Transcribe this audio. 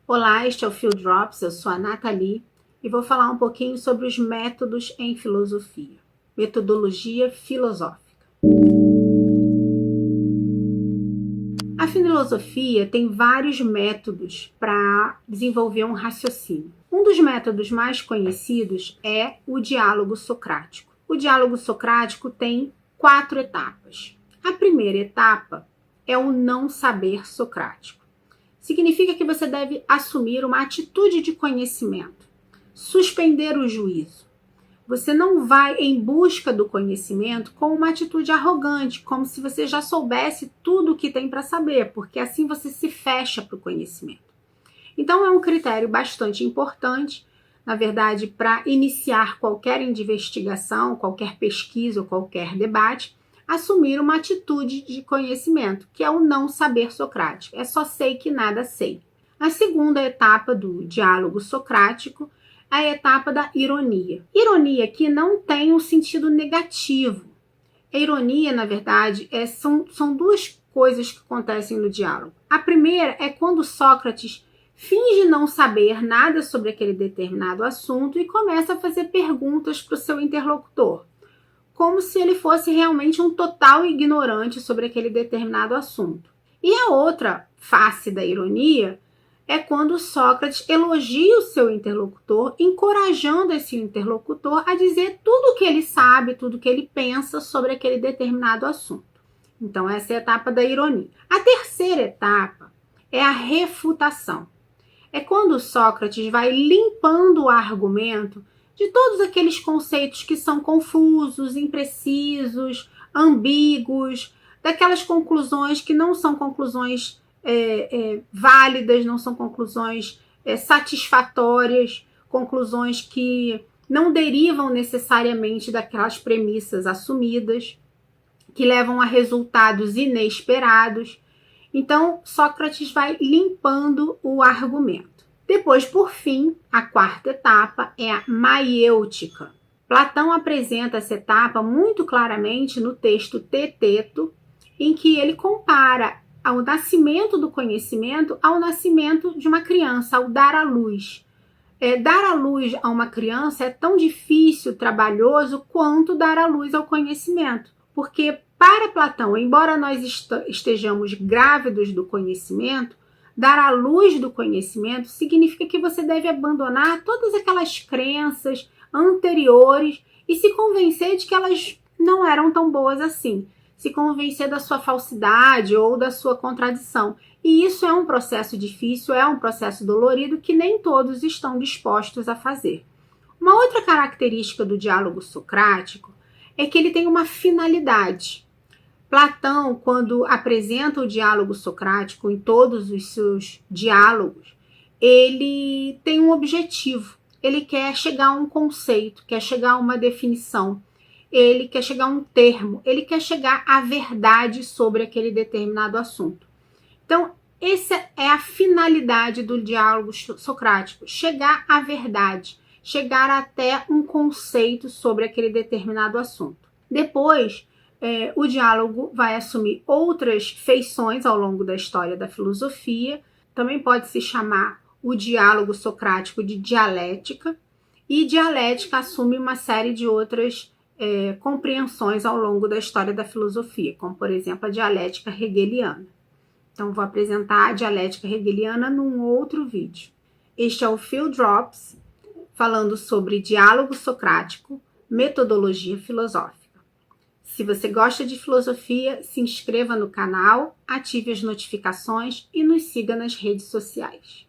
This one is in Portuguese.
Olá, este é o Field Drops, eu sou a Nathalie e vou falar um pouquinho sobre os métodos em filosofia, metodologia filosófica. A filosofia tem vários métodos para desenvolver um raciocínio. Um dos métodos mais conhecidos é o diálogo socrático. O diálogo socrático tem 4 etapas. A primeira etapa é o não saber socrático. Significa que você deve assumir uma atitude de conhecimento, suspender o juízo. Você não vai em busca do conhecimento com uma atitude arrogante, como se você já soubesse tudo o que tem para saber, porque assim você se fecha para o conhecimento. Então é um critério bastante importante, na verdade, para iniciar qualquer investigação, qualquer pesquisa ou qualquer debate, assumir uma atitude de conhecimento, que é o não saber socrático. É só sei que nada sei. A segunda etapa do diálogo socrático é a etapa da ironia. Ironia que não tem um sentido negativo. A ironia, na verdade, são duas coisas que acontecem no diálogo. A primeira é quando Sócrates finge não saber nada sobre aquele determinado assunto e começa a fazer perguntas para o seu interlocutor, como se ele fosse realmente um total ignorante sobre aquele determinado assunto. E a outra face da ironia é quando Sócrates elogia o seu interlocutor, encorajando esse interlocutor a dizer tudo o que ele sabe, tudo o que ele pensa sobre aquele determinado assunto. Então, essa é a etapa da ironia. A terceira etapa é a refutação. É quando Sócrates vai limpando o argumento de todos aqueles conceitos que são confusos, imprecisos, ambíguos, daquelas conclusões que não são conclusões válidas, não são conclusões satisfatórias, conclusões que não derivam necessariamente daquelas premissas assumidas, que levam a resultados inesperados. Então, Sócrates vai limpando o argumento. Depois, por fim, a quarta etapa é a maiêutica. Platão apresenta essa etapa muito claramente no texto Teteto, em que ele compara o nascimento do conhecimento ao nascimento de uma criança, ao dar à luz. Dar à luz a uma criança é tão difícil, trabalhoso, quanto dar à luz ao conhecimento. Porque, para Platão, embora nós estejamos grávidos do conhecimento, dar à luz do conhecimento significa que você deve abandonar todas aquelas crenças anteriores e se convencer de que elas não eram tão boas assim. Se convencer da sua falsidade ou da sua contradição. E isso é um processo difícil, é um processo dolorido que nem todos estão dispostos a fazer. Uma outra característica do diálogo socrático é que ele tem uma finalidade. Platão, quando apresenta o diálogo socrático em todos os seus diálogos, ele tem um objetivo. Ele quer chegar a um conceito, quer chegar a uma definição, ele quer chegar a um termo, ele quer chegar à verdade sobre aquele determinado assunto. Então, essa é a finalidade do diálogo socrático, chegar à verdade, chegar até um conceito sobre aquele determinado assunto. Depois, o diálogo vai assumir outras feições ao longo da história da filosofia. Também pode se chamar o diálogo socrático de dialética, e dialética assume uma série de outras compreensões ao longo da história da filosofia, como, por exemplo, a dialética hegeliana. Então, vou apresentar a dialética hegeliana num outro vídeo. Este é o Field Drops, falando sobre diálogo socrático, metodologia filosófica. Se você gosta de filosofia, se inscreva no canal, ative as notificações e nos siga nas redes sociais.